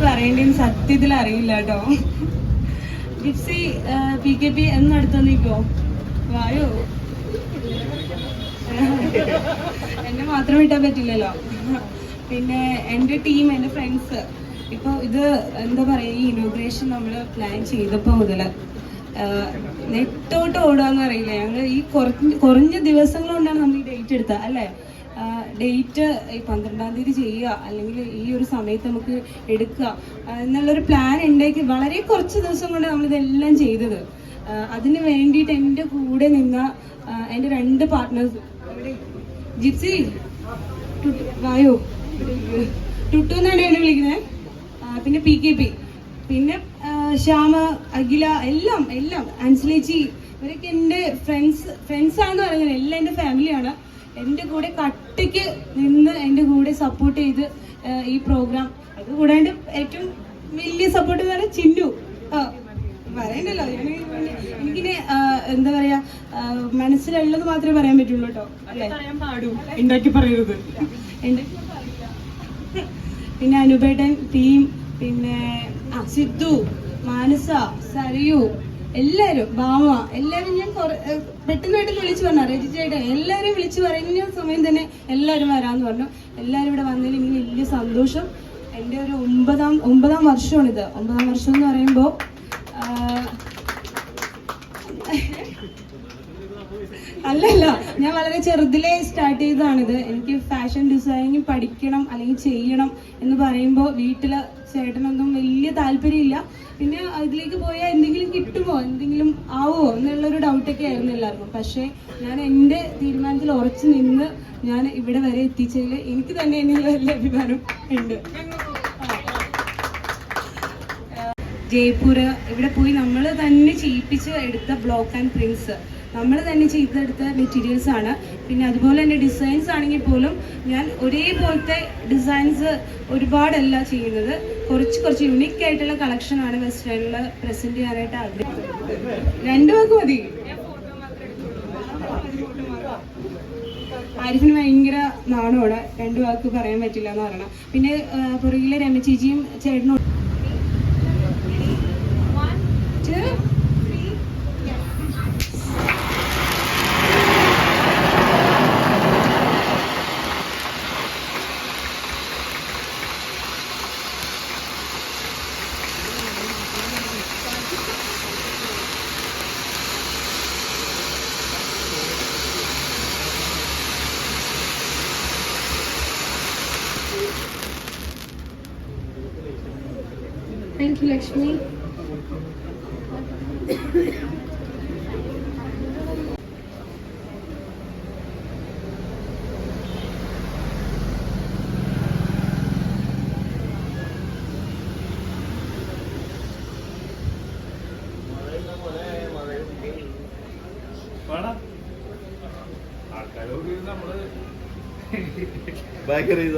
പറയേണ്ടത് സത്യത്തിൽ അറിയില്ല കേട്ടോ. ജിപ്സി PKP എന്ന് അടുത്ത് നിൽക്കോ? വായോ, എന്നെ മാത്രം വിട്ടാൻ പറ്റില്ലല്ലോ. പിന്നെ എൻ്റെ ടീം, എൻ്റെ ഫ്രണ്ട്സ്, ഇപ്പോൾ ഇത് എന്താ പറയുക, ഈ ഇനോഗ്രേഷൻ നമ്മൾ പ്ലാൻ ചെയ്തപ്പോൾ മുതൽ നെട്ടോട്ട് ഓടുകയെന്ന് അറിയില്ല. ഞങ്ങൾ ഈ കുറഞ്ഞ ദിവസങ്ങൾ കൊണ്ടാണ് നമ്മൾ ഈ ഡേറ്റ് എടുത്തത് അല്ലേ. ഡേറ്റ് ഈ 12-ാം തീയതി ചെയ്യുക, അല്ലെങ്കിൽ ഈ ഒരു സമയത്ത് നമുക്ക് എടുക്കുക എന്നുള്ളൊരു പ്ലാൻ ഉണ്ടെങ്കിൽ വളരെ കുറച്ച് ദിവസം കൊണ്ട് നമ്മളിതെല്ലാം ചെയ്തത്. അതിന് വേണ്ടിയിട്ട് എൻ്റെ കൂടെ നിന്ന എൻ്റെ 2 പാർട്ട്നേഴ്സ്, ജിപ്സി വായോ, ടുട്ടു എന്നാണ് എന്നെ വിളിക്കുന്നത്, പിന്നെ PKP, പിന്നെ ശ്യാമ, അഖില, എല്ലാം അൻസലേച്ചി, ഇവരൊക്കെ എൻ്റെ ഫ്രണ്ട്സാണെന്ന് പറയുന്നത്. എല്ലാം എൻ്റെ ഫാമിലിയാണ്. എൻ്റെ കൂടെ കട്ടയ്ക്ക് നിന്ന് എൻ്റെ കൂടെ സപ്പോർട്ട് ചെയ്ത് ഈ പ്രോഗ്രാം, അതുകൂടാണ്ട് ഏറ്റവും വലിയ സപ്പോർട്ട് എന്ന് പറഞ്ഞാൽ ചിന്നു. പറയണ്ടല്ലോ, എനിക്കിനെ എന്താ പറയാ, മനസ്സിലുള്ളത് മാത്രമേ പറയാൻ പറ്റുള്ളൂ കേട്ടോ. അല്ലേ, ഉണ്ടാക്കി പറയരുത്. പിന്നെ അനുപേട്ടൻ, ടീം, പിന്നെ സിദ്ധു, മാനസ, സരയു, എല്ലാവരും, ഭാമ, എല്ലാവരും ഞാൻ പെട്ടെന്ന് വിളിച്ചു പറഞ്ഞു. രജിച്ചേട്ടൻ എല്ലാവരും വിളിച്ചു പറഞ്ഞ സമയം തന്നെ എല്ലാവരും വരാമെന്ന് പറഞ്ഞു. എല്ലാവരും ഇവിടെ വന്നതിൽ എനിക്ക് വലിയ സന്തോഷം. എൻ്റെ ഒരു ഒമ്പതാം വർഷമാണിത്. 9ാം വർഷം എന്ന് പറയുമ്പോൾ അല്ലല്ല, ഞാൻ വളരെ ചെറുതിലേ സ്റ്റാർട്ട് ചെയ്തതാണിത്. എനിക്ക് ഫാഷൻ ഡിസൈനിങ് പഠിക്കണം അല്ലെങ്കിൽ ചെയ്യണം എന്ന് പറയുമ്പോൾ വീട്ടിൽ ചേട്ടനൊന്നും വലിയ താല്പര്യമില്ല. പിന്നെ അതിലേക്ക് പോയാൽ എന്തെങ്കിലും കിട്ടുമോ, എന്തെങ്കിലും ആവോ എന്നുള്ളൊരു ഡൗട്ടൊക്കെ ആയിരുന്നു എല്ലാവർക്കും. പക്ഷേ ഞാൻ എൻ്റെ തീരുമാനത്തിൽ ഉറച്ചു നിന്ന് ഞാൻ ഇവിടെ വരെ എത്തിച്ചതിൽ എനിക്ക് തന്നെ എന്നുള്ള വലിയ അഭിമാനം ഉണ്ട്. ജയ്പൂർ ഇവിടെ പോയി നമ്മൾ തന്നെ ചെയ്യിപ്പിച്ച് എടുത്ത ബ്ലോക്ക് ആൻഡ് പ്രിൻസ്, നമ്മൾ തന്നെ ചെയ്തെടുത്ത മെറ്റീരിയൽസ് ആണ്. പിന്നെ അതുപോലെ തന്നെ ഡിസൈൻസ് ആണെങ്കിൽ പോലും ഞാൻ ഒരേപോലത്തെ ഡിസൈൻസ് ഒരുപാടല്ല ചെയ്യുന്നത്. കുറച്ച് യുണീക്ക് ആയിട്ടുള്ള കളക്ഷനാണ് വെസ്റ്റേണിൽ പ്രസന്റ് ചെയ്യാനായിട്ട് ആഗ്രഹിക്കുന്നത്. 2 വാക്ക് മതി. ആരിഫിന് ഭയങ്കര നാണോടെ 2 വാക്ക് പറയാൻ പറ്റില്ല എന്ന് പറയണം. പിന്നെ പുറകിലെ രമചേച്ചിയും ചേട്ടനും Thank you, Lakshmi. Back at his